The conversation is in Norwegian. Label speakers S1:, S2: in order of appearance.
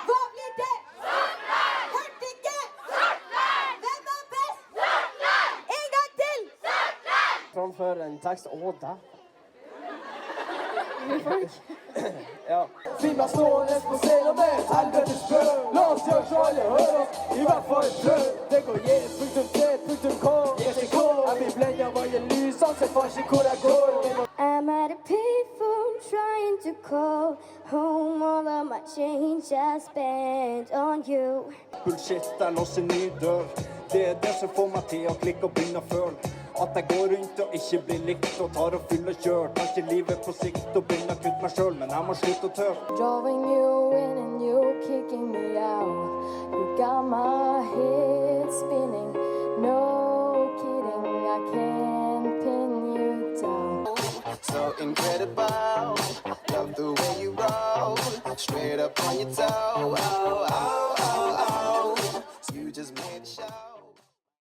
S1: Hva blir det? Hørte ikke! Hvem er best? En gang til!
S2: Framføre en tekst. Å, der. Ja. Finn meg stående på scenen med et helvetes brød. La oss gjøre så alle hører oss, i hvert fall et prøv. Det går j.t.k. Jeg blir blendet av alle lys, han ser faen ikke hvor jeg går.
S1: I'm at a payphone trying to call home all of my change I spent on you.
S3: Bullshit, jeg låser ny dør. Det er det som får meg til å klikke og begynne å føle at jeg går rundt og ikke blir likt og tar og fyller kjør. Tar ikke livet på sikt og begynner å kutte meg selv, men jeg må slutte å tørre.
S1: Drawing you in and you kicking me out. You got my head spinning. No kidding, I can't pin you down.
S4: So incredible, love the way you roll, straight up on your toe. Oh, oh, oh, oh. You just made a show.